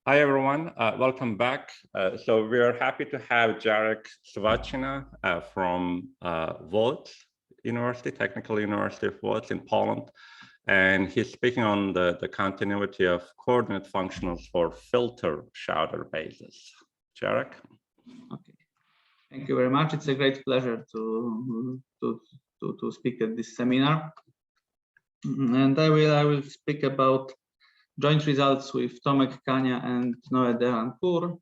Hi, everyone. Welcome back. So we are happy to have Jarek Swaczyna from Łódź University, Technical University of Łódź in Poland. And he's speaking on the continuity of coordinate functionals for filter Schauder bases. Jarek? Okay. Thank you very much. It's a great pleasure to speak at this seminar. And I will speak about joint results with Tomek Kania and Noé Derancourt,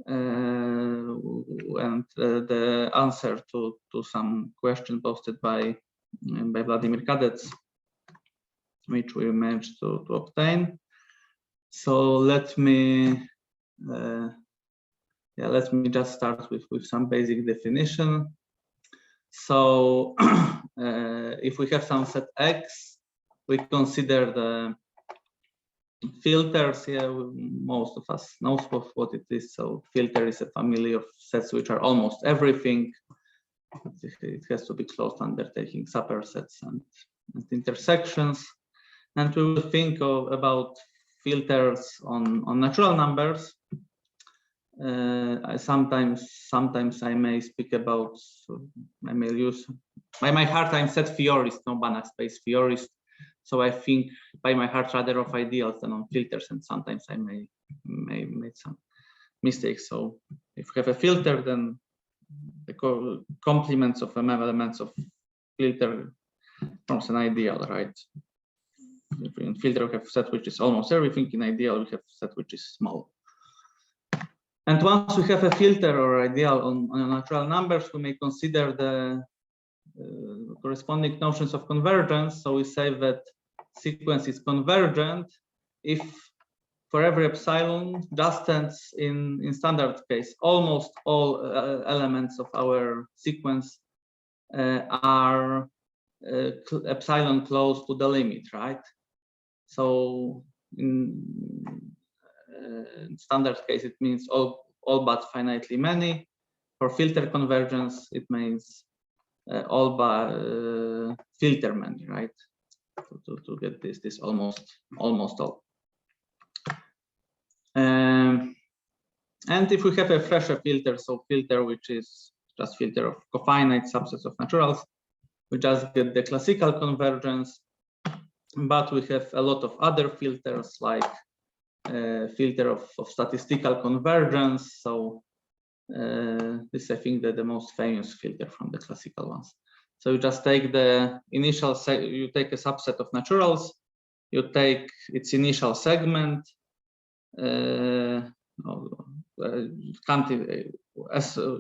and the answer to some question posted by Vladimir Kadec, which we managed to obtain. So let me just start with some basic definition. So if we have some set X, we consider the filters. Yeah, most of us knows what it is. So filter is a family of sets which are almost everything. It has to be closed under taking supersets and intersections. And we will think about filters on natural numbers. Sometimes I may speak about, I may use by heart I'm set theorist, no Banach space theorist. So I think by my heart rather of ideals than on filters, and sometimes I may make some mistakes. So if we have a filter, then the complements of elements of filter forms an ideal, right? If in filter we have set which is almost everything, in ideal we have set which is small. And once we have a filter or ideal on natural numbers, we may consider the corresponding notions of convergence. So we say that sequence is convergent if for every epsilon just stands in standard case, almost all elements of our sequence are epsilon close to the limit, right? So in standard case, it means all but finitely many. For filter convergence, it means all but filter many, right? To get this almost all. And if we have a fresher filter, so filter which is just filter of cofinite subsets of naturals, we just get the classical convergence. But we have a lot of other filters like filter of statistical convergence. So this I think that the most famous filter from the classical ones. So you just take the initial, you take a subset of naturals, you take its initial segment,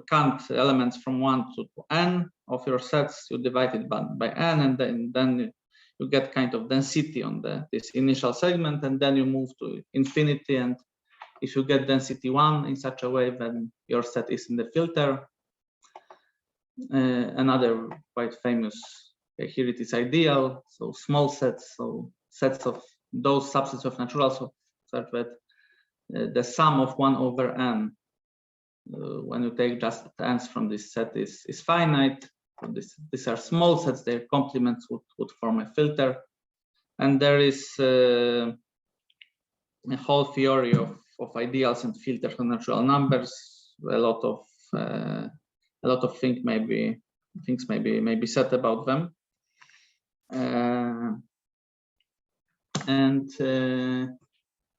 count elements from 1 to n of your sets, you divide it by n, and then you get kind of density on this initial segment, and then you move to infinity. And if you get density 1 in such a way, then your set is in the filter. Another quite famous, here it is ideal. So small sets, so sets of those subsets of naturals such that the sum of 1 over n, when you take just n's from this set, is finite. So these are small sets, their complements would form a filter. And there is a whole theory of ideals and filters on natural numbers. A lot of things may be said about them.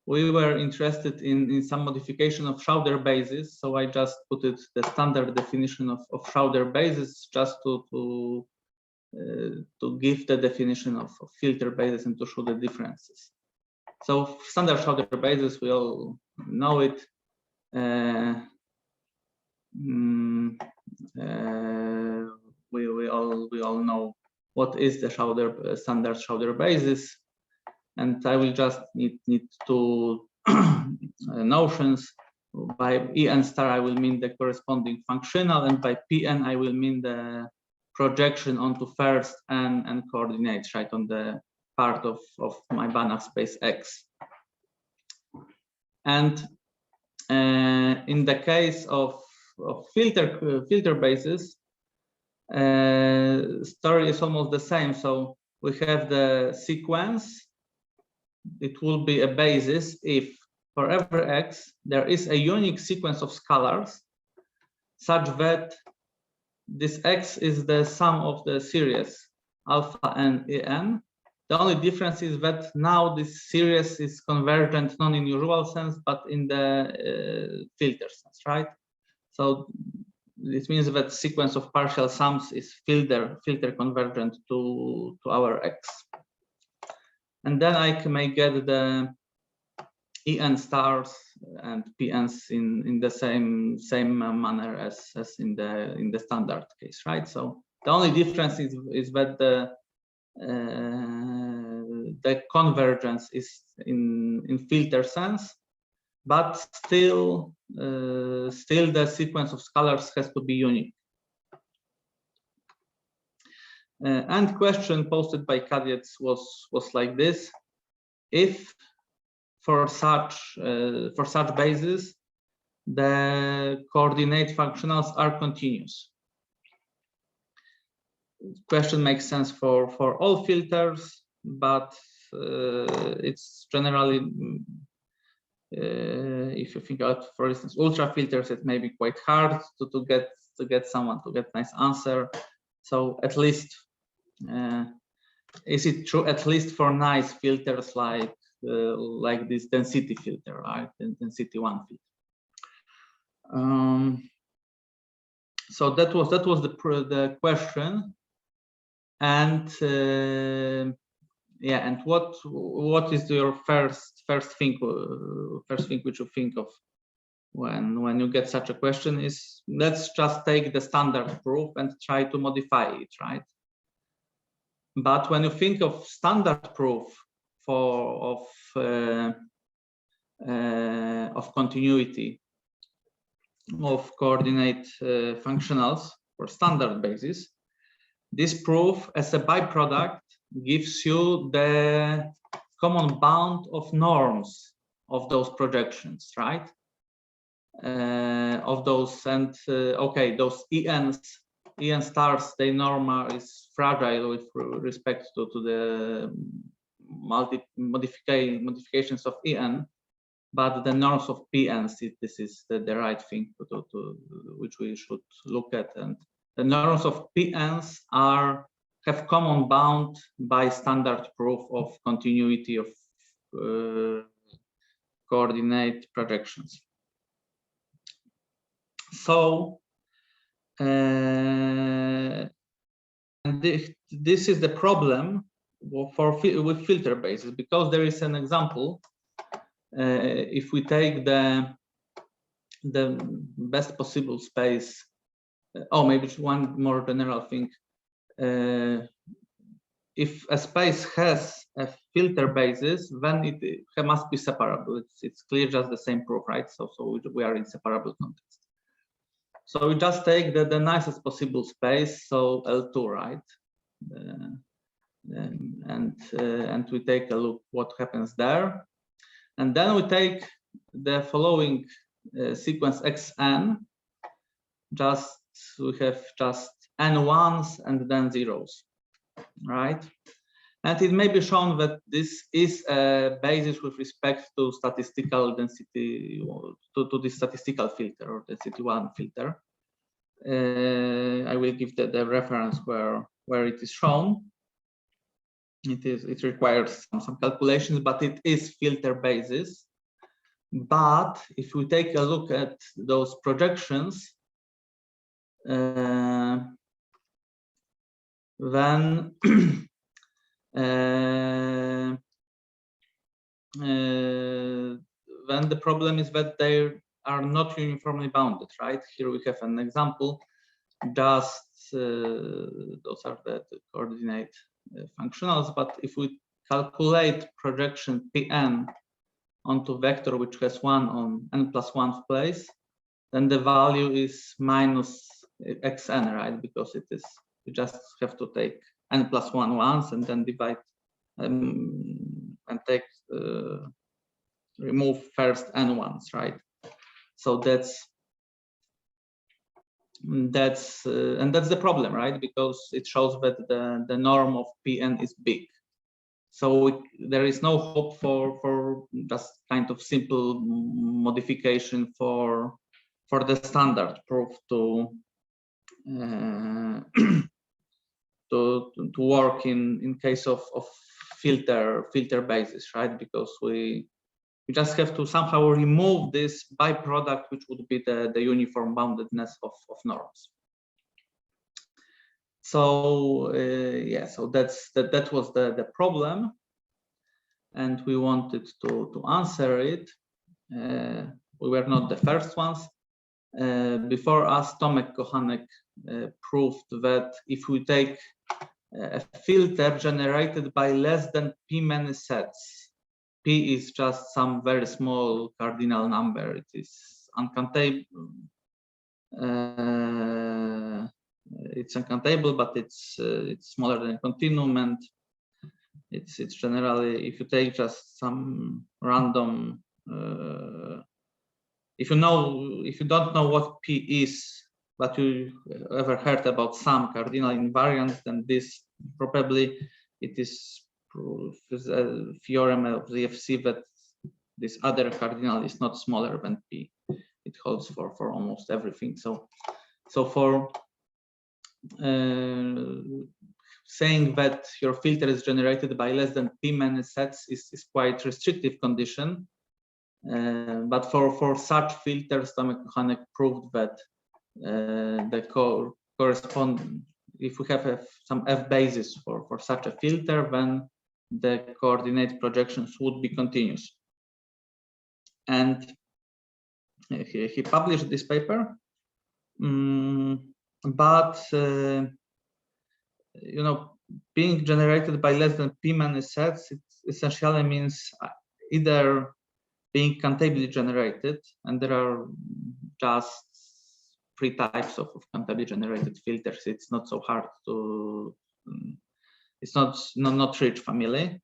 We were interested in some modification of Schauder bases, so I just put it the standard definition of Schauder bases just to give the definition of filter bases and to show the differences. So standard Schauder bases, we all know it. We all know what is the standard Schauder basis. And I will just need two notions. By En star, I will mean the corresponding functional, and by Pn, I will mean the projection onto first n coordinates, right, on the part of my Banach space X. And in the case of filter bases, story is almost the same. So we have the sequence. It will be a basis if for every x, there is a unique sequence of scalars such that this x is the sum of the series alpha n en. The only difference is that now this series is convergent not in usual sense, but in the filter sense, right? So this means that sequence of partial sums is filter convergent to our x. And then I may get the en stars and pn's in the same manner as in the standard case, right? So the only difference is that the convergence is in filter sense, but still the sequence of scalars has to be unique. And question posted by cadets was like this: if for such bases the coordinate functionals are continuous. Question makes sense for all filters, but it's generally if you think out, for instance, ultra filters, it may be quite hard to get nice answer. So at least is it true at least for nice filters like this density filter, right? Density 1 filter. So that was the question, and yeah, and what is your first thing which you think of when you get such a question is, let's just take the standard proof and try to modify it, right? But when you think of standard proof of continuity of coordinate functionals for standard basis, this proof as a byproduct gives you the common bound of norms of those projections, right? Of those, and okay, those en stars, their norma is fragile with respect to the modifications of en, but the norms of pn's, this is the right thing to which we should look at, and the norms of pn's have common bound by standard proof of continuity of coordinate projections. So this is the problem with filter bases, because there is an example. If we take the best possible space, maybe one more general thing. If a space has a filter basis, then it must be separable. It's clear, just the same proof, right? So we are in separable context. So we just take the nicest possible space, so L2, right? And we take a look what happens there, and then we take the following sequence xn. We have just n ones and then zeros, right? And it may be shown that this is a basis with respect to statistical density, to the statistical filter or density 1 filter. I will give the reference where it is shown. It requires some calculations, but it is filter basis. But if we take a look at those projections, then the problem is that they are not uniformly bounded, right? Here we have an example. Just those are the coordinate functionals, but if we calculate projection Pn onto vector which has 1 on n+1 place, then the value is minus xn, right? Because it is, you just have to take n+1 once and then divide and take remove first n ones, right? So that's the problem, right? Because it shows that the norm of Pn is big. So there is no hope for just kind of simple modification for the standard proof to to work in case of filter basis, right? Because we just have to somehow remove this byproduct, which would be the uniform boundedness of norms. So yeah, so that was the problem, and we wanted to answer it. We were not the first ones. Before us, Tomek Kochanek proved that if we take a filter generated by less than p many sets, p is just some very small cardinal number. It is uncountable. It's uncountable, but it's smaller than a continuum, and it's generally, if you take just some random. If you don't know what p is, but you ever heard about some cardinal invariant, then this probably it is a theorem of the FC that this other cardinal is not smaller than p. It holds for almost everything. So for saying that your filter is generated by less than p many sets is quite restrictive condition. But for such filters, Tomek Kochanek proved that the correspond, if we have some f basis for such a filter, then the coordinate projections would be continuous. And he published this paper, but you know, being generated by less than p many sets, it essentially means either being countably generated, and there are just 3 types of countably generated filters. It's not so hard to, it's not rich family,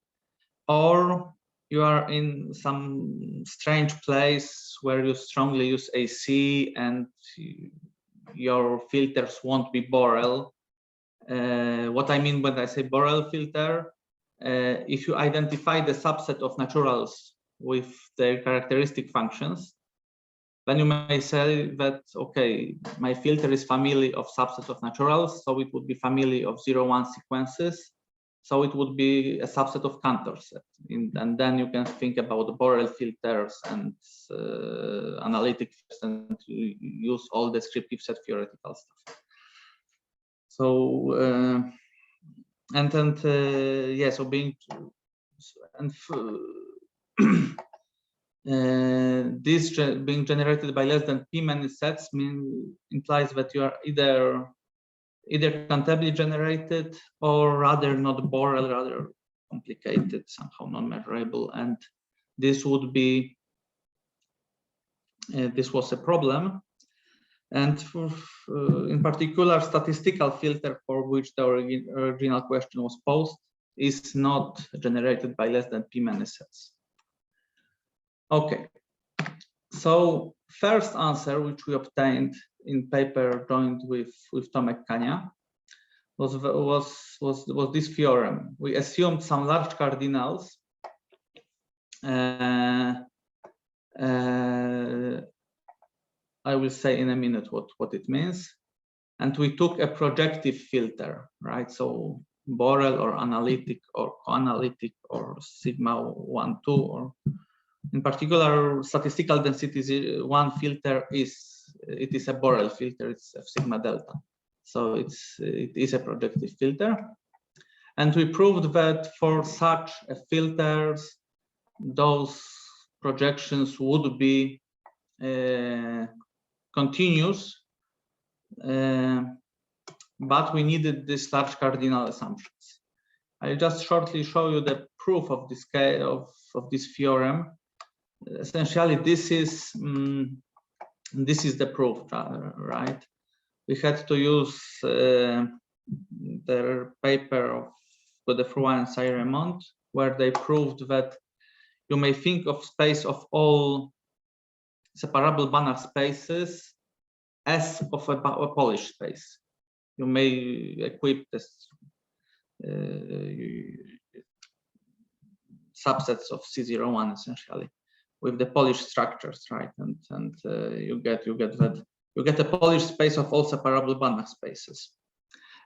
or you are in some strange place where you strongly use AC and your filters won't be Borel. What I mean when I say Borel filter, if you identify the subset of naturals with their characteristic functions, then you may say that, okay, my filter is family of subset of naturals, so it would be family of 0-1 sequences, so it would be a subset of Cantor set. And then you can think about Borel filters and analytic and use all descriptive set theoretical stuff. So yeah, so being and this being generated by less than p many sets implies that you are either countably generated or rather not Borel, rather complicated, somehow non-measurable, and this would be this was a problem. And for, in particular, statistical filter for which the original question was posed is not generated by less than p many sets. Okay, so first answer which we obtained in paper joined with Tomek Kania was this theorem. We assumed some large cardinals I will say in a minute what it means, and we took a projective filter, right? So Borel or analytic or co-analytic or sigma 1, 2, or in particular statistical density 1 filter is a Borel filter. It's F sigma delta, so it is a projective filter, and we proved that for such filters those projections would be continuous, but we needed these large cardinal assumptions. I'll just shortly show you the proof of this of this theorem. Essentially, this is the proof, right? We had to use their paper of Godefroy and Saint-Raymond, where they proved that you may think of space of all separable Banach spaces as of a Polish space. You may equip this subsets of C01 essentially with the Polish structures, right? And you get a Polish space of all separable Banach spaces.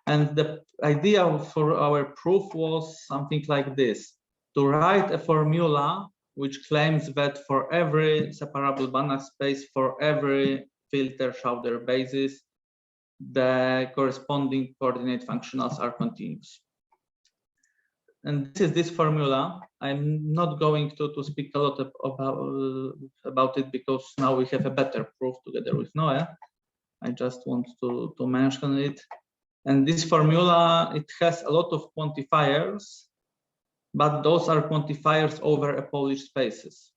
And the idea for our proof was something like this: to write a formula which claims that for every separable Banach space, for every filter Schauder basis, the corresponding coordinate functionals are continuous. And this is this formula. I'm not going to speak a lot about it because now we have a better proof together with Noe. I just want to mention it. And this formula, it has a lot of quantifiers, but those are quantifiers over a Polish spaces.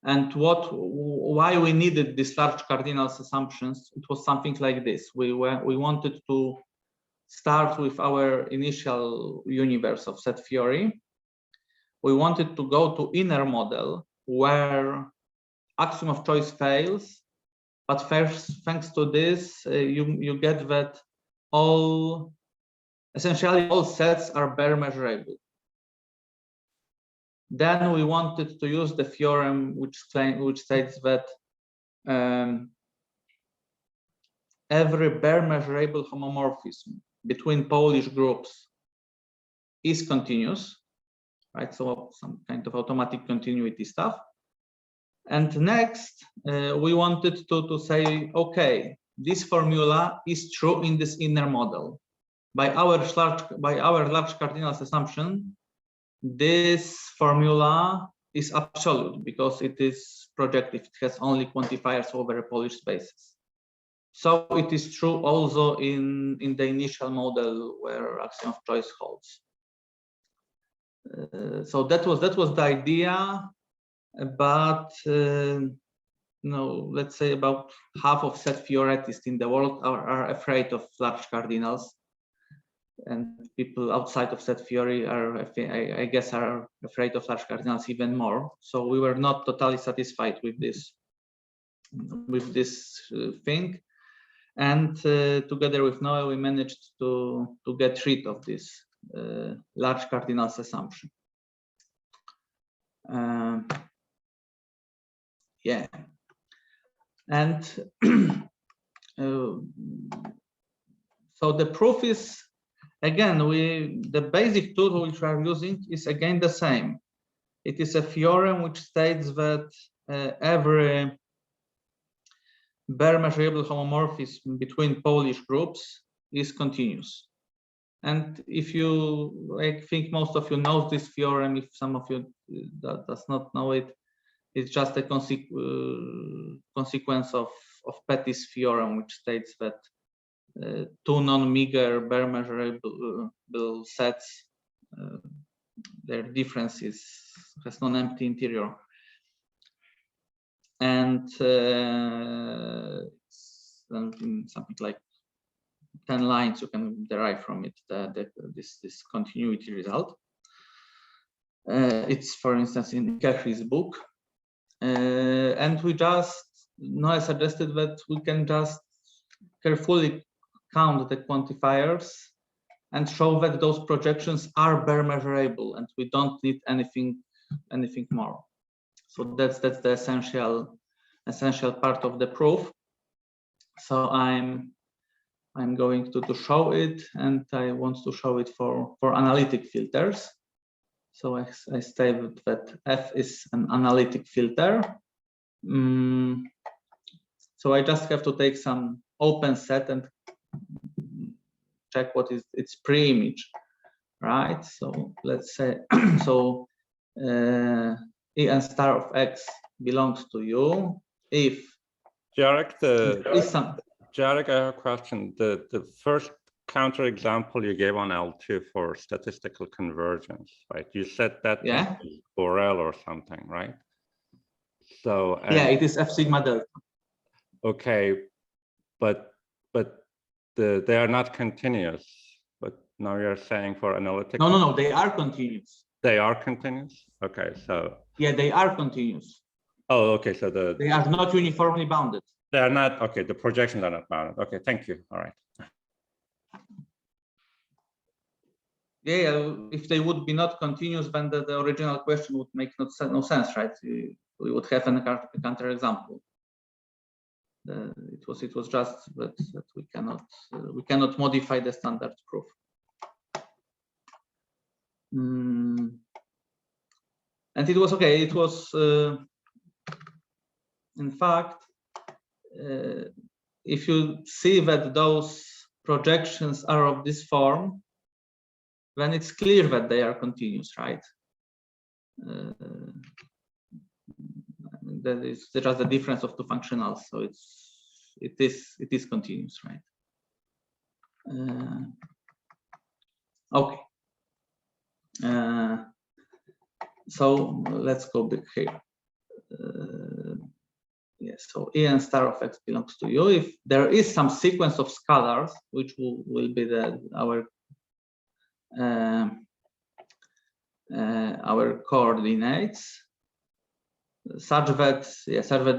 And why we needed these large cardinals assumptions, it was something like this. We wanted to start with our initial universe of set theory. We wanted to go to inner model where axiom of choice fails, but first, thanks to this, you get that essentially all sets are bare measurable. Then we wanted to use the theorem which states that every bare measurable homomorphism between Polish groups is continuous, right? So some kind of automatic continuity stuff. And next, we wanted to say, okay, this formula is true in this inner model. By our large cardinals assumption, this formula is absolute because it is projective. It has only quantifiers over Polish spaces. So it is true also in the initial model where axiom of choice holds. So that was the idea, but let's say about half of set theorists in the world are afraid of large cardinals, and people outside of set theory I guess are afraid of large cardinals even more. So we were not totally satisfied with this thing. And together with Noe, we managed to get rid of this large cardinals assumption. Yeah, and so the proof is, again, the basic tool which we are using is again the same. It is a theorem which states that every bare measurable homomorphism between Polish groups is continuous. And if you, I think most of you know this theorem, if some of you does not know it, it's just a consequence of Petty's theorem, which states that two non-meager bare measurable sets, their difference has non-empty interior. And something like 10 lines you can derive from it this continuity result. It's, for instance, in Kechry's book. And Noe suggested that we can just carefully count the quantifiers and show that those projections are bare measurable, and we don't need anything more. So that's the essential part of the proof. So I'm going to show it, and I want to show it for analytic filters. So I stated that F is an analytic filter. So I just have to take some open set and check what is its pre-image, right? So let's say so En star of X belongs to U if Jarek, Jarek, I have a question. The first counterexample you gave on L2 for statistical convergence, right? You said that is Borel or something, right? So yeah, it is F sigma delta. Okay, but they are not continuous. But now you're saying for analytic. No, they are continuous. They are continuous. Okay, so yeah, they are continuous. Oh, okay. So they are not uniformly bounded. They are not, okay. The projections are not bounded. Okay, thank you. All right. yeah, if they would be not continuous, then the original question would make no sense, right? We would have a counter example. It was just that we cannot modify the standard proof. And it was okay. It was in fact, if you see that those projections are of this form, then it's clear that they are continuous, right? That is just the difference of two functionals, so it is continuous, right? Okay. So let's go back here. Yes, so E n star of x belongs to U. If there is some sequence of scalars, which will be our coordinates, such that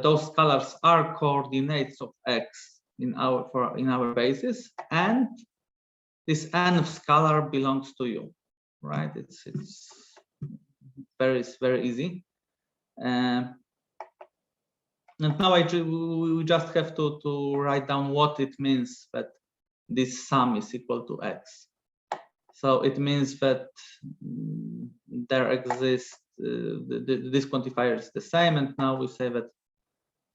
those scalars are coordinates of x in our basis, and this n scalar belongs to U, right? It's very easy. And now we just have to write down what it means that this sum is equal to x. So it means that there exists this quantifier is the same, and now we say that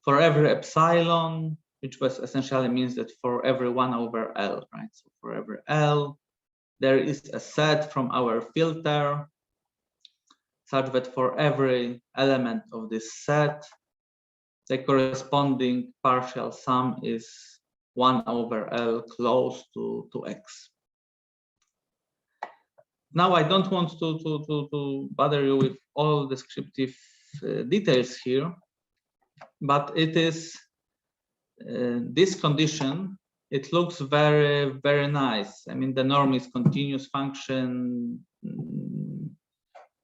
for every epsilon, which was essentially means that for every 1 over L, right? So for every L, there is a set from our filter such that for every element of this set, the corresponding partial sum is 1 over L close to x. Now I don't want to bother you with all descriptive details here, but it is this condition. It looks very nice. I mean, the norm is continuous function,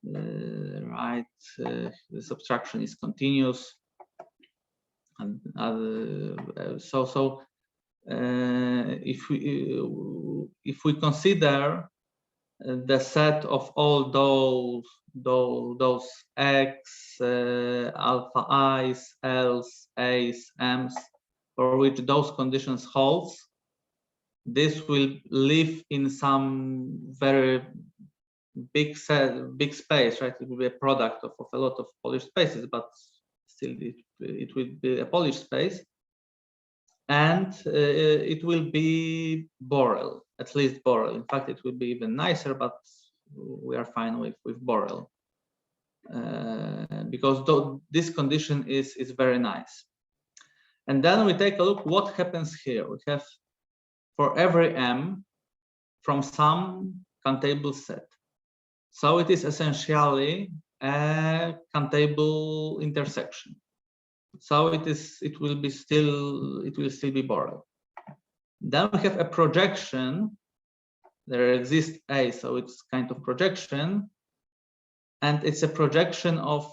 right? The subtraction is continuous. And if we consider the set of all those x, alpha i's, l's, a's, m's, for which those conditions holds, this will live in some very big space, right? It will be a product of a lot of Polish spaces, but still it will be a Polish space, and it will be Borel, at least Borel. In fact, it will be even nicer, but we are fine with Borel because this condition is very nice. And then we take a look what happens here. We have for every m from some countable set. So it is essentially a countable intersection. So it will still be Borel. Then we have a projection. There exists A, so it's kind of projection, and it's a projection of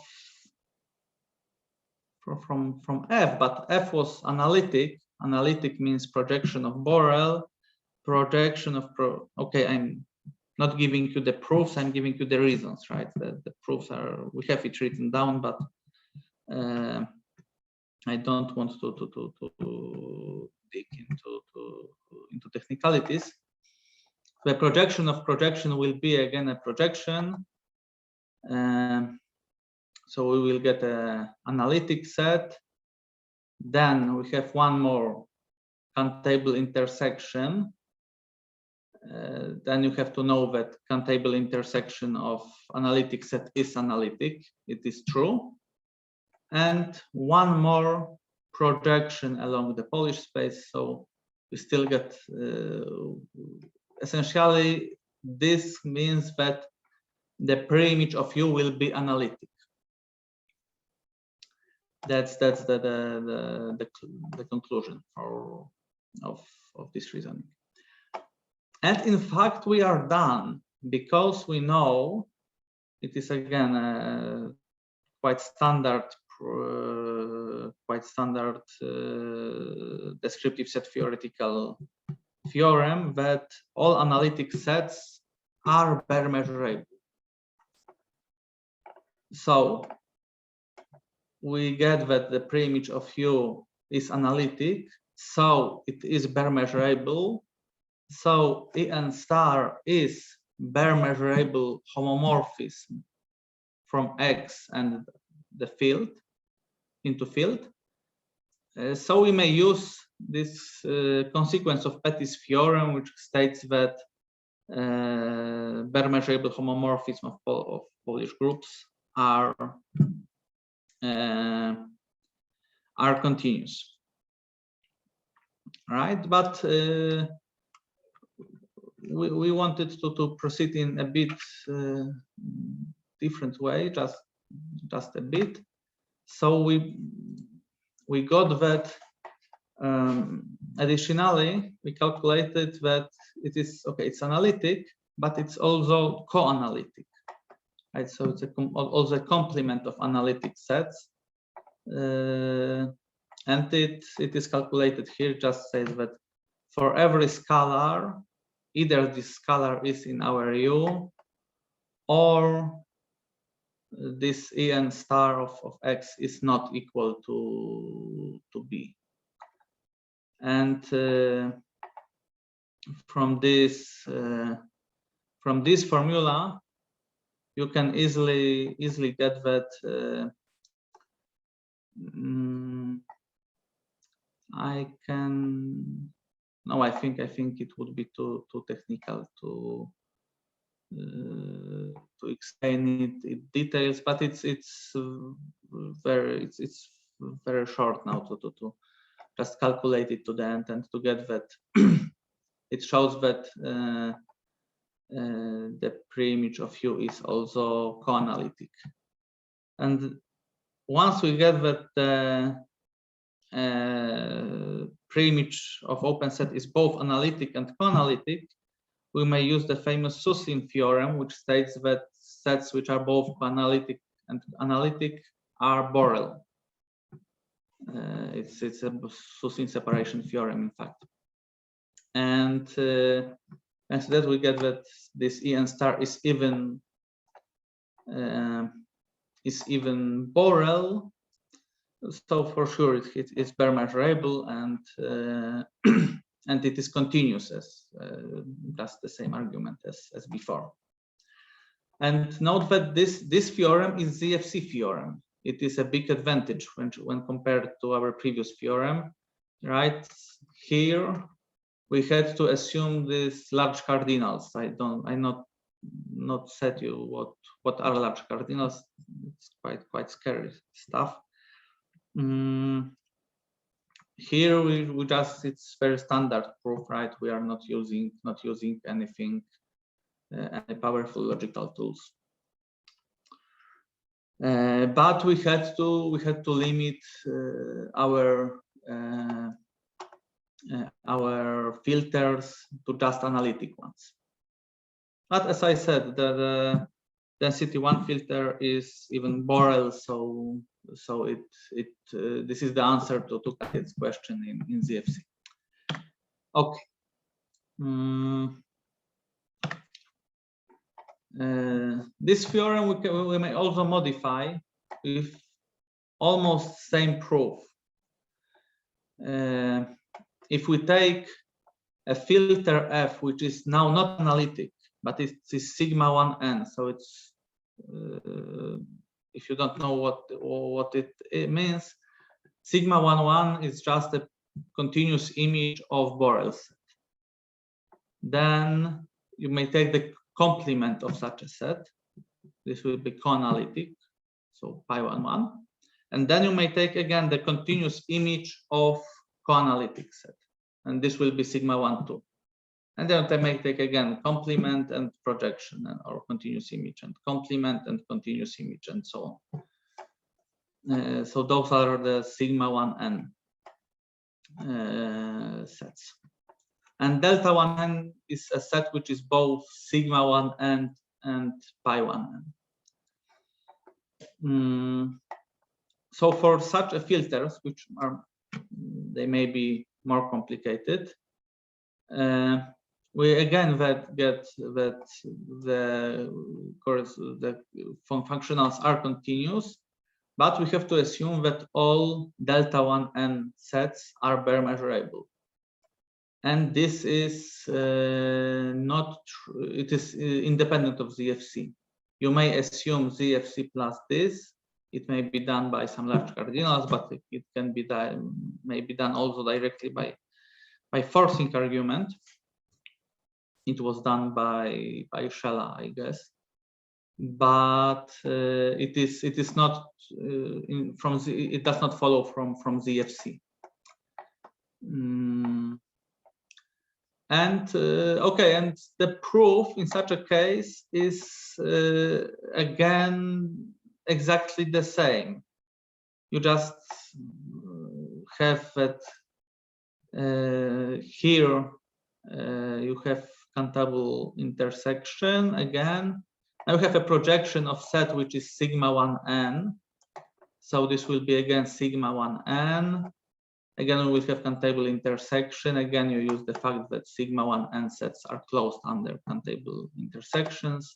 from F, but F was analytic. Analytic means projection of Borel, projection of okay, I'm not giving you the proofs, I'm giving you the reasons, right? The proofs are, we have it written down, but I don't want to dig into technicalities. The projection of projection will be again a projection. So we will get an analytic set. Then we have one more countable intersection. Then you have to know that countable intersection of analytic set is analytic. It is true. And one more projection along the Polish space. So we still get, essentially, this means that the preimage of U will be analytic. That's the conclusion of this reasoning. And in fact, we are done because we know it is again quite standard descriptive set theoretical theorem that all analytic sets are bare measurable. So we get that the preimage of U is analytic, so it is bare measurable. So En star is bare measurable homomorphism from X and the field into field. So we may use this consequence of Petty's theorem, which states that bare measurable homomorphism of Polish groups are continuous, right? But we wanted to proceed in a bit different way, just a bit. So we got that additionally we calculated that it is okay. It's analytic, but it's also co-analytic, right? So it's also a complement of analytic sets, and it is calculated here. Just says that for every scalar, either this scalar is in our U, or this En star of X is not equal to B. And from this formula, you can easily get that I think it would be too technical to explain it in details, but it's very short now to just calculate it to the end and to get that it shows that the preimage of U is also co-analytic. And once we get that the preimage of open set is both analytic and co-analytic, we may use the famous Suslin theorem, which states that sets which are both co-analytic and analytic are Borel. It's a Suslin separation theorem, in fact. And so that we get that this En star is even Borel. So for sure it is bare measurable, and and it is continuous, as just the same argument as before. And note that this theorem is ZFC theorem. It is a big advantage when compared to our previous theorem, right? Here we had to assume these large cardinals. I not said you what are large cardinals. It's quite scary stuff. Here we just, it's very standard proof, right? We are not using anything, any powerful logical tools. But we had to limit our filters to just analytic ones. But as I said, the density 1 filter is even Borel, so this is the answer to its question in ZFC. Okay. This theorem we may also modify with almost same proof. If we take a filter F, which is now not analytic, but it is sigma 1n, so it's if you don't know what it means, sigma 1 is just a continuous image of Borel set. Then you may take the complement of such a set. This will be co-analytic, so pi 1 1, and then you may take again the continuous image of co-analytic set, and this will be sigma 1 2. And then they may take again complement and projection, or continuous image and complement and continuous image, and so on. So those are the sigma 1n sets. And delta 1n is a set which is both sigma 1n and pi 1n. So for such a filters, which are, they may be more complicated, we again get that the functionals are continuous, but we have to assume that all delta 1n sets are bare measurable. And this is not true. It is independent of ZFC. You may assume ZFC plus this. It may be done by some large cardinals, but it can be done, may be done also directly by forcing argument. It was done by Schauder, I guess, but it is not it does not follow from ZFC. And okay, and the proof in such a case is again exactly the same. You just have that here you have countable intersection again. Now we have a projection of set which is sigma 1n. So this will be again sigma 1n. Again, we will have countable intersection. Again, you use the fact that sigma 1n sets are closed under countable intersections.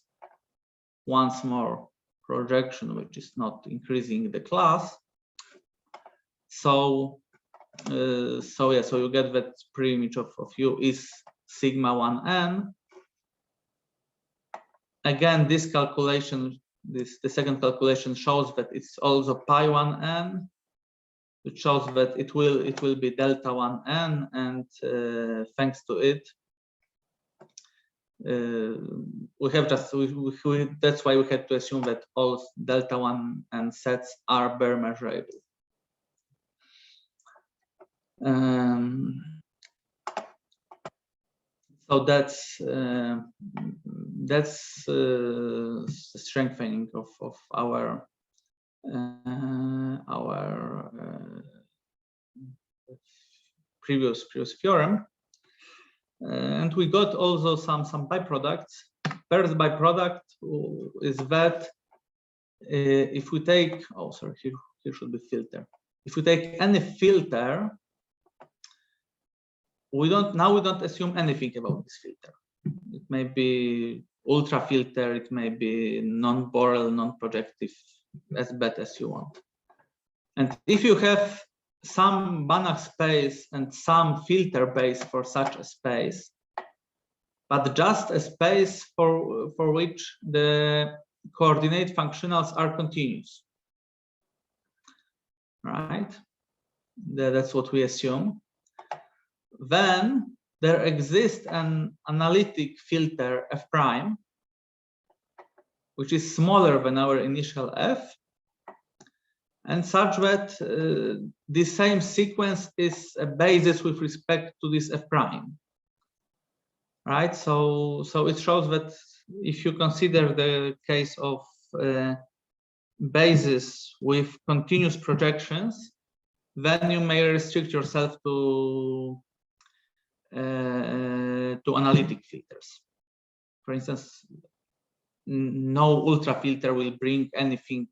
Once more, projection which is not increasing the class. So so you get that preimage of U is sigma 1n. Again, this calculation, the second calculation shows that it's also pi 1n. It shows that it will be delta 1n, and thanks to it, we have just that's why we had to assume that all delta 1n sets are bare measurable. So that's strengthening of our previous theorem, and we got also some byproducts. First byproduct is that if we take here should be filter. If we take any filter, we don't assume anything about this filter. It may be ultra filter, it may be non-Borel, non-projective, as bad as you want. And if you have some Banach space and some filter base for such a space, but just a space for which the coordinate functionals are continuous, right? That's what we assume. Then there exists an analytic filter f prime, which is smaller than our initial f, and such that the same sequence is a basis with respect to this f prime, right? So it shows that if you consider the case of basis with continuous projections, then you may restrict yourself to analytic filters. For instance, no ultra filter will bring anything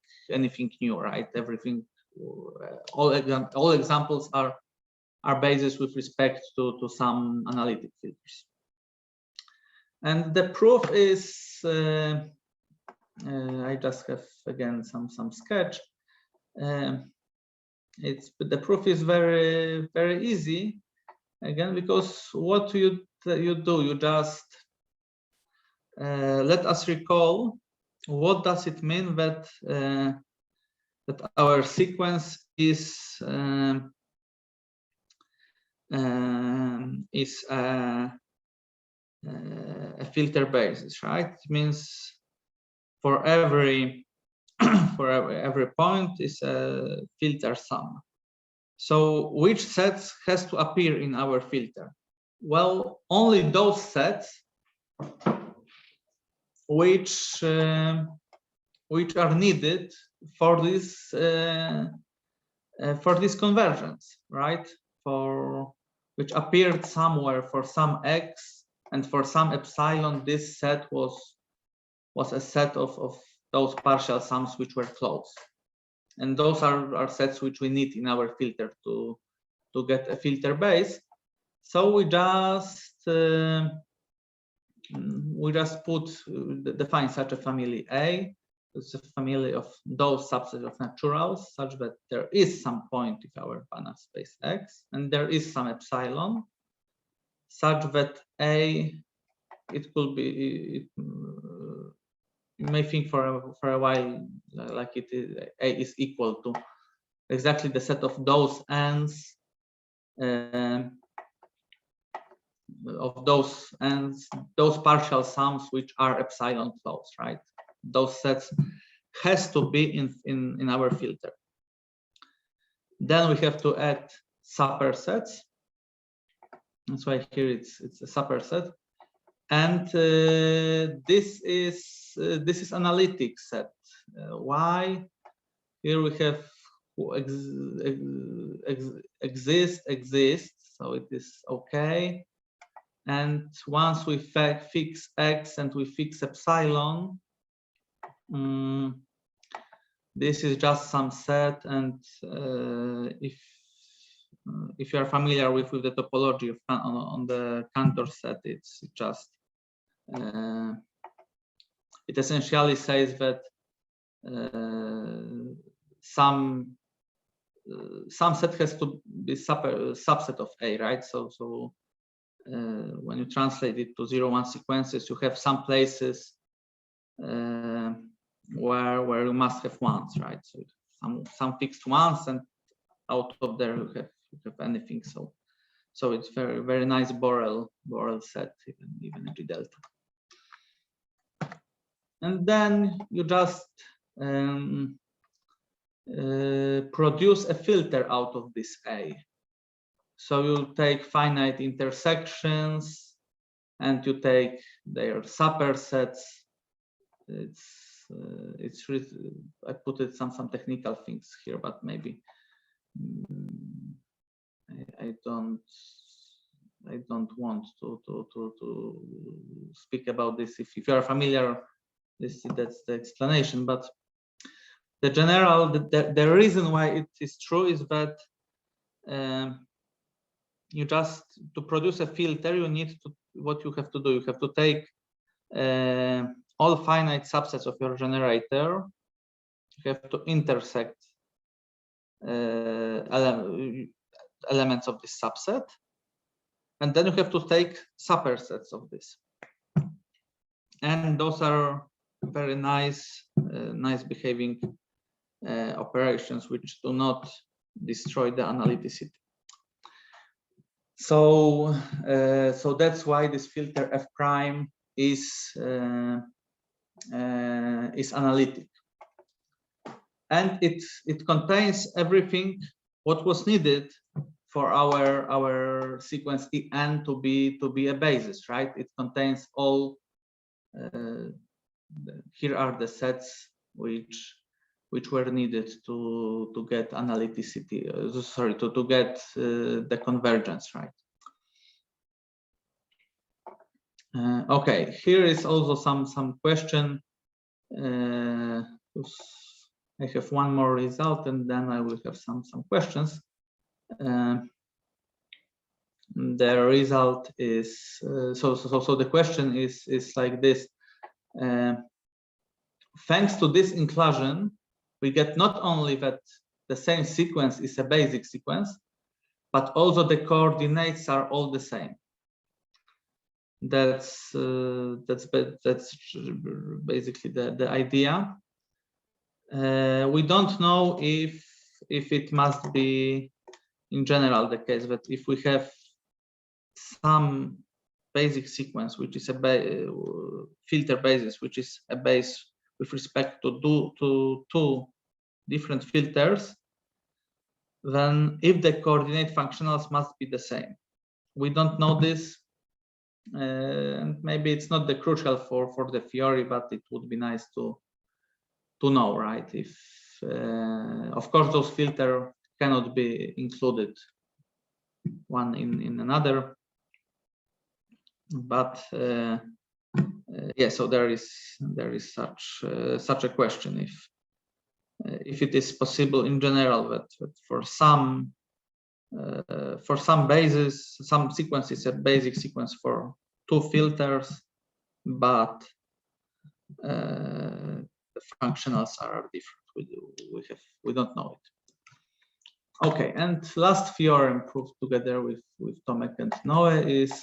new, right? Everything, all examples are basis with respect to some analytic filters. And the proof is I just have again some sketch. The proof is very easy, again, because what you do, you just let us recall what does it mean that that our sequence is a filter basis, right? It means for every every point is a filter sum. So which sets has to appear in our filter? Well, only those sets which are needed for this convergence, right? For which appeared somewhere for some x and for some epsilon, this set was a set of those partial sums which were closed, and those are sets which we need in our filter to get a filter base. So we just we just define such a family A. It's a family of those subsets of naturals such that there is some point in our Banach space X, and there is some epsilon such that A, it could be, you may think for a while like it is, A is equal to exactly the set of those n's, those partial sums which are epsilon closed, right? Those sets has to be in our filter. Then we have to add supersets. That's why here it's a superset, and this is analytic set. Why? Here we have exist, so it is okay. And once we fix X and we fix epsilon, this is just some set. And if you are familiar with the topology of on the Cantor set, it's just it essentially says that some set has to be subset of A, right? So when you translate it to 0-1 sequences, you have some places where you must have ones, right? So some fixed ones, and out of there you have anything. So it's very nice Borel set, even G delta. And then you just produce a filter out of this A. So you take finite intersections and you take their supersets. It's I put it some technical things here, but maybe I don't want to speak about this. If you are familiar, that's the explanation. But the general the reason why it is true is that you just, to produce a filter, you need to, what you have to do, you have to take all finite subsets of your generator. You have to intersect elements of this subset, and then you have to take supersets of this. And those are very nice behaving operations which do not destroy the analyticity. So that's why this filter F prime is analytic, and it contains everything what was needed for our sequence En to be a basis, right? It contains all. Here are the sets which were needed to get analyticity. To get the convergence, right? Okay, here is also some question. I have one more result, and then I will have some questions. The result is so the question is like this. Thanks to this inclusion, we get not only that the same sequence is a basic sequence, but also the coordinates are all the same. That's basically the idea. We don't know if it must be in general the case that if we have some basic sequence which is a filter basis, which is a base with respect to two different filters, then if the coordinate functionals must be the same. We don't know this, and maybe it's not the crucial for the theory, but it would be nice to know, right? If of course those filters cannot be included one in another, but yeah, so there is such a question if it is possible in general that for some bases, some sequence is a basic sequence for two filters, but the functionals are different. We don't know it. Okay, and last theorem proved together with Tomek and Noe is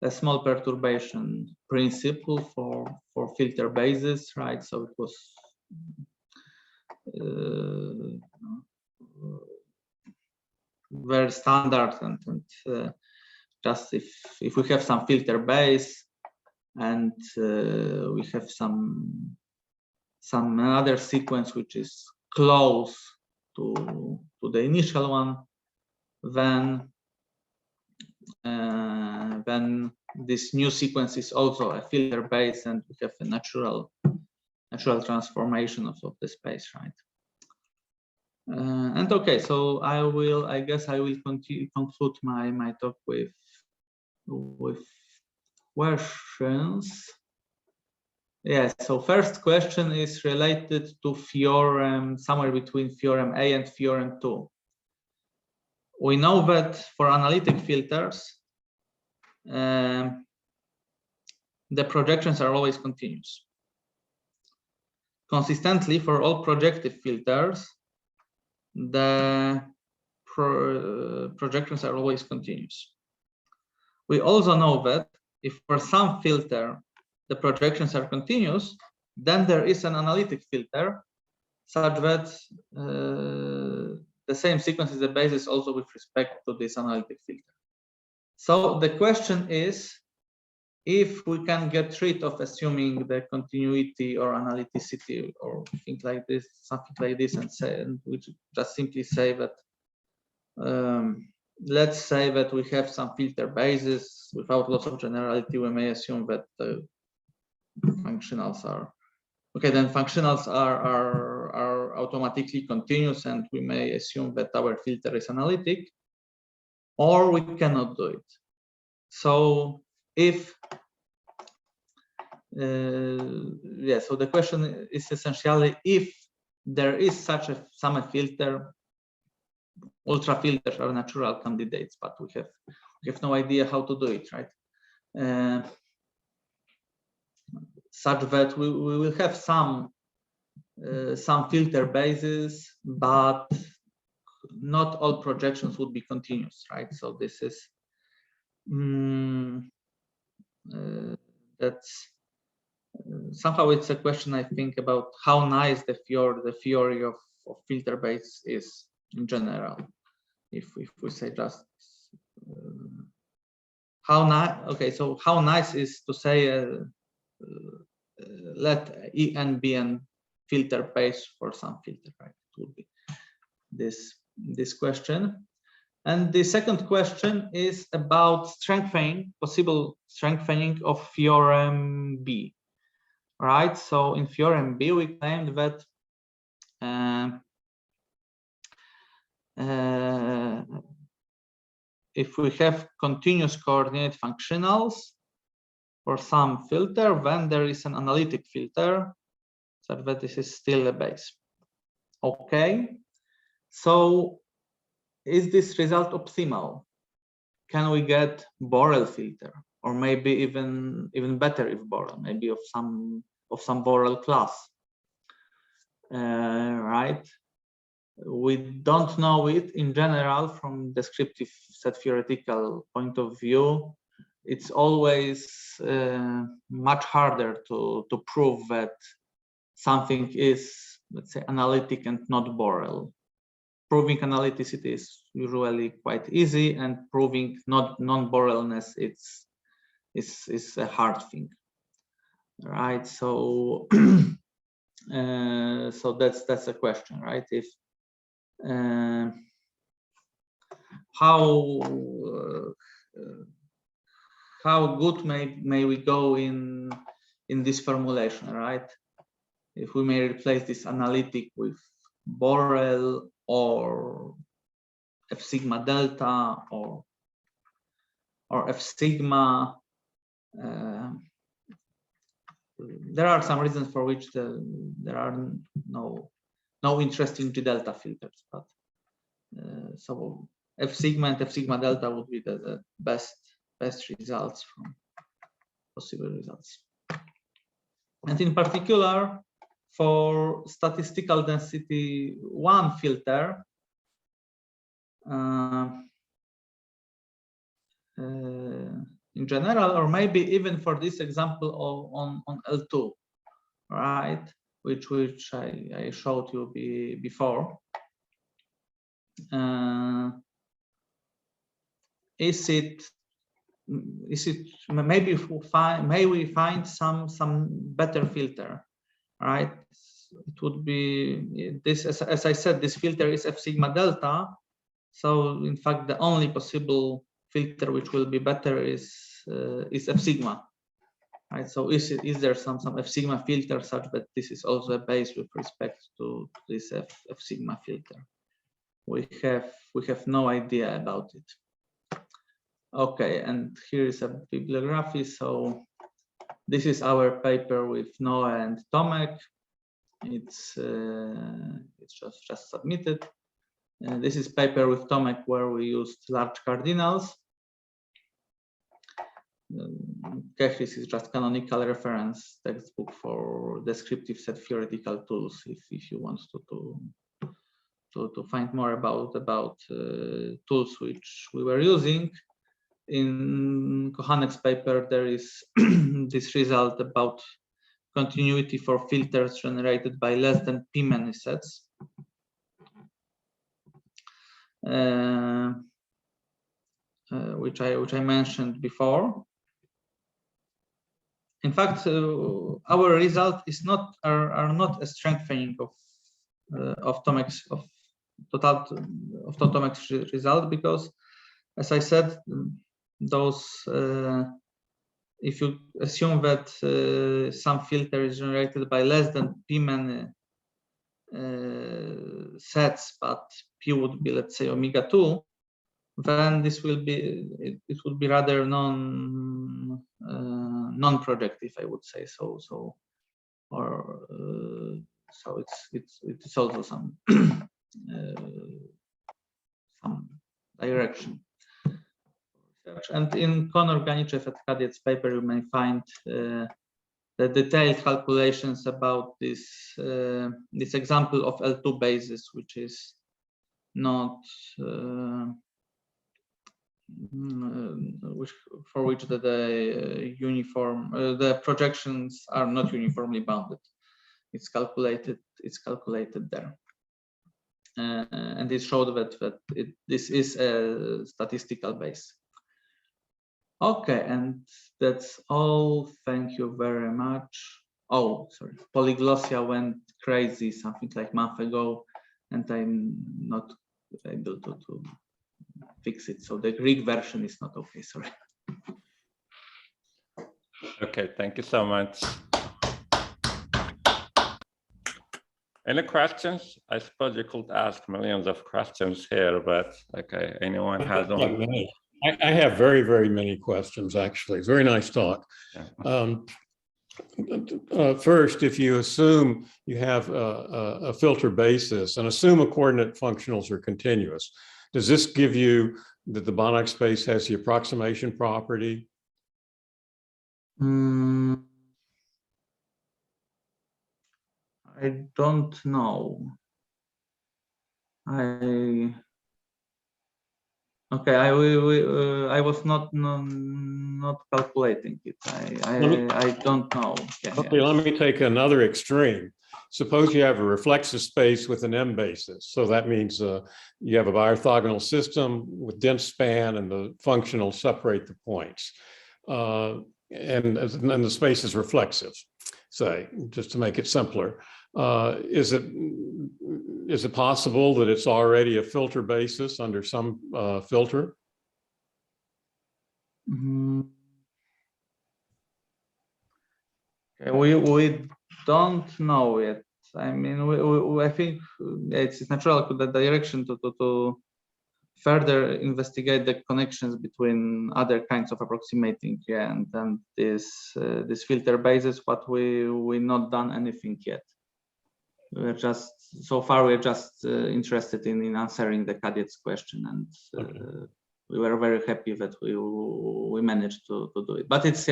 a small perturbation principle for filter bases, right? So it was very standard, and just if we have some filter base and we have some other sequence which is close to the initial one, then this new sequence is also a filter base, and we have a natural transformation of the space, right? And okay, so I guess I will conclude my talk with questions. Yes, so first question is related to theorem, somewhere between theorem A and theorem 2. We know that for analytic filters, the projections are always continuous. Consistently, for all projective filters, the projections are always continuous. We also know that if for some filter the projections are continuous, then there is an analytic filter such that the same sequence is the basis also with respect to this analytic filter. So the question is, if we can get rid of assuming the continuity or analyticity or things like this, something like this, and we just simply say that let's say that we have some filter bases without lots of generality, we may assume that the functionals are okay, then functionals are automatically continuous, and we may assume that our filter is analytic, or we cannot do it. So if so the question is essentially, if there is such a filter, ultra filters are natural candidates, but we have no idea how to do it, right? Such that we will have some filter bases, but not all projections would be continuous, right? So this is that's somehow it's a question, I think, about how nice the theory of filter base is in general. If we say just how nice, okay, so how nice is to say let En be a filter base for some filter, right? It would be this question. And the second question is about possible strengthening of theorem B, right? So in theorem B, we claimed that if we have continuous coordinate functionals for some filter, then there is an analytic filter, so that this is still a base. Okay, so is this result optimal? Can we get Borel filter, or maybe even better if Borel, maybe of some Borel class, right? We don't know it in general from descriptive set theoretical point of view. It's always much harder to prove that something is, let's say, analytic and not Borel. Proving analyticity is usually quite easy, and proving non-Borelness is a hard thing, right? So so that's a question, right? If how good may we go in this formulation, right? If we may replace this analytic with Borel or F sigma delta or F sigma. There are some reasons for which there are no interesting G delta filters, but so F sigma and F sigma delta would be the best results from possible results. And in particular, for statistical density 1 filter, in general, or maybe even for this example on L2, right? Which I showed you before. Is it maybe may we find some better filter, right? It would be this, as I said, this filter is F sigma delta. So in fact, the only possible filter which will be better is F sigma, right? So is there some F sigma filter such that this is also a base with respect to this F sigma filter? We have no idea about it. Okay, and here is a bibliography. So this is our paper with Noah and Tomek. It's just submitted. This is paper with Tomek where we used large cardinals. Kechris is just canonical reference textbook for descriptive set theoretical tools. If you want to find more about tools which we were using. In Kochanek's paper, there is this result about continuity for filters generated by less than p many sets. Which I mentioned before. In fact, our result is not a strengthening of Tomek's result, because, as I said, those if you assume that some filter is generated by less than p many sets, but p would be, let's say, omega 2, then this will be it would be rather non-projective, I would say. So it's also some some direction. And in Konor Ganichev et Kadiet's paper, you may find the detailed calculations about this this example of L2 basis, which is not for which the uniform the projections are not uniformly bounded. It's calculated there, and it showed that this is a statistical base. Okay, and that's all. Thank you very much. Oh, sorry, Polyglossia went crazy something like a month ago, and I'm not able to fix it. So the Greek version is not okay, sorry. Okay, thank you so much. Any questions? I suppose you could ask millions of questions here, but okay, anyone has one? I have very, very many questions, actually. Very nice talk. Yeah. First, if you assume you have a filter basis and assume a coordinate functionals are continuous, does this give you that the Banach space has the approximation property? I don't know. Okay, I was not calculating it. I don't know. Yeah, okay, yeah. Let me take another extreme. Suppose you have a reflexive space with an M basis. So that means you have a biorthogonal system with dense span, and the functionals separate the points. And the space is reflexive, say, just to make it simpler. Is it possible that it's already a filter basis under some filter? Okay, we don't know yet. I mean, I think it's natural to the direction to further investigate the connections between other kinds of approximating, yeah, and this filter basis. But we not done anything yet. We're just interested in answering the Kadiet's question, and we were very happy that we managed to do it. But it's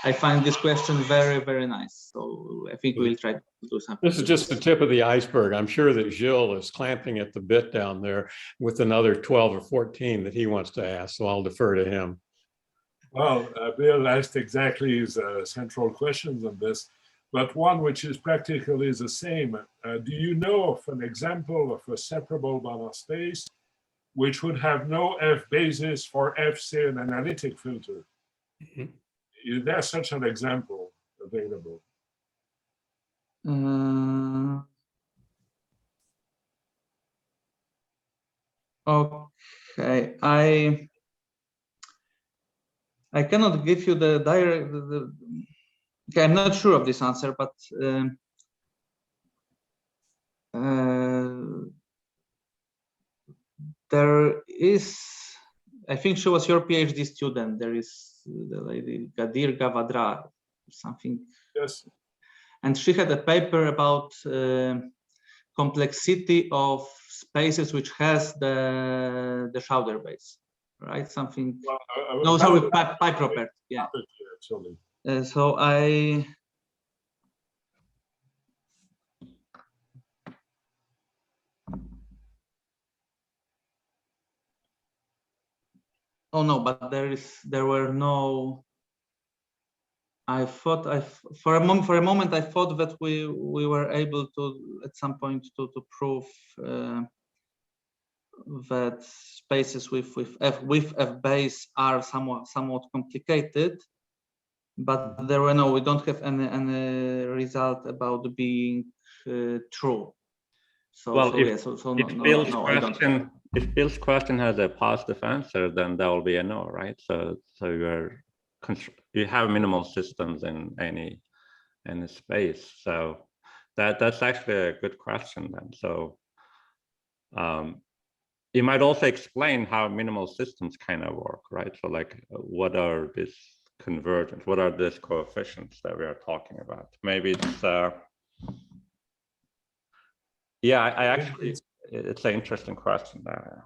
I find this question very, very nice. So I think we'll try to do something. This is just the tip of the iceberg. I'm sure that Gilles is clamping at the bit down there with another 12 or 14 that he wants to ask. So I'll defer to him. Well, Bill asked exactly his central questions on this, but one which is practically the same. Do you know of an example of a separable Banach space which would have no F basis for F, say, an analytic filter? Mhm. Is there such an example available? Okay, I cannot give you the direct. Okay, I'm not sure of this answer, but there is. I think she was your PhD student. There is the lady Gadir Gavadra, something. Yes. And she had a paper about complexity of spaces which has the Schauder base, right? Something. Well, No, sorry, pi property. Yeah. Actually. So I. Oh no, but there were no. I thought for a moment I thought that we were able to at some point to prove that spaces with F base are somewhat complicated, but there were no. We don't have any result about being true. So well, so, if, yeah, so if no, Bill's no, question, if Bill's question has a positive answer, then that will be a no, right? So you have minimal systems in any space. So that's actually a good question then. So you might also explain how minimal systems kind of work, right? So like, what are these convergence? What are these coefficients that we are talking about? Maybe it's yeah, I actually, it's an interesting question there.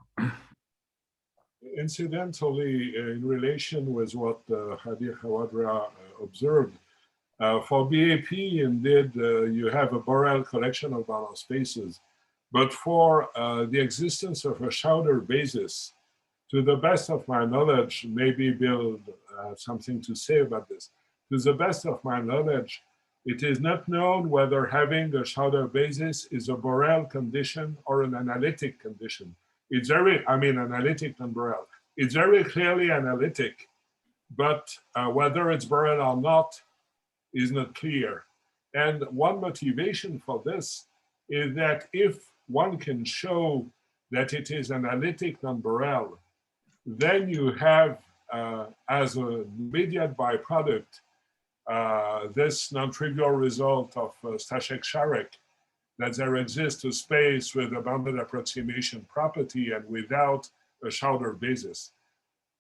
Incidentally, in relation with what Gadir Gavadra observed, for BAP, indeed, you have a Borel collection of Banach spaces. But for the existence of a Schauder basis, to the best of my knowledge, maybe Bill has something to say about this. To the best of my knowledge, it is not known whether having a Schauder basis is a Borel condition or an analytic condition. It's very, I mean, analytic and Borel. It's very clearly analytic, but whether it's Borel or not is not clear. And one motivation for this is that if one can show that it is analytic non-Borel, then you have, as an immediate byproduct, this non-trivial result of Staszek-Szarek, that there exists a space with a bounded approximation property and without a Schauder basis.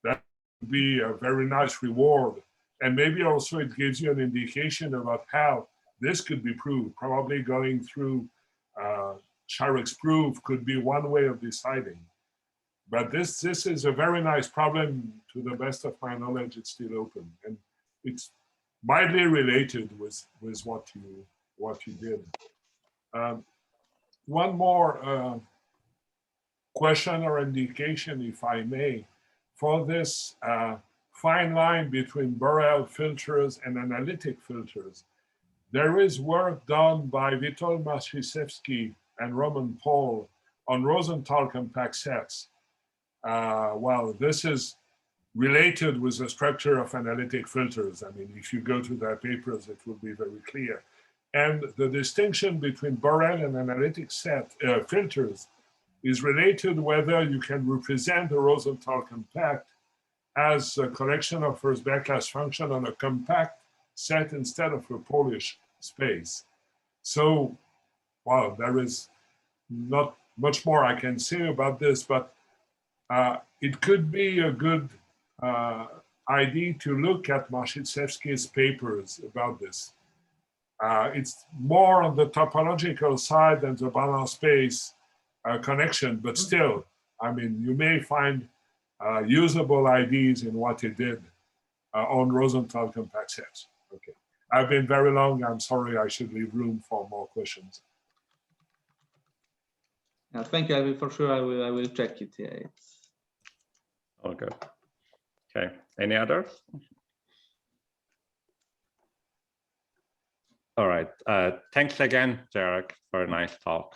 That would be a very nice reward. And maybe also it gives you an indication about how this could be proved. Probably going through Szarek's proof could be one way of deciding. But this is a very nice problem. To the best of my knowledge, it's still open. And it's mildly related with what you did. One more question or indication, if I may, for this fine line between Borel filters and analytic filters. There is work done by Witold Marszewski and Roman Paul on Rosenthal compact sets. Well, this is related with the structure of analytic filters. I mean, if you go to their papers, it will be very clear. And the distinction between Borel and analytic set filters is related whether you can represent the Rosenthal compact as a collection of first-best class function on a compact set instead of a Polish space. So, well, there is not much more I can say about this, but it could be a good idea to look at Marszewski's papers about this. It's more on the topological side than the Banach space connection, but still, I mean, you may find usable ideas in what he did. on Rosenthal compact sets. Okay. I've been very long. I'm sorry. I should leave room for more questions. Thank you. I will, for sure. I will check it. Yeah, it's All good. Okay. Any others? All right. Thanks again, Jarek, for a nice talk.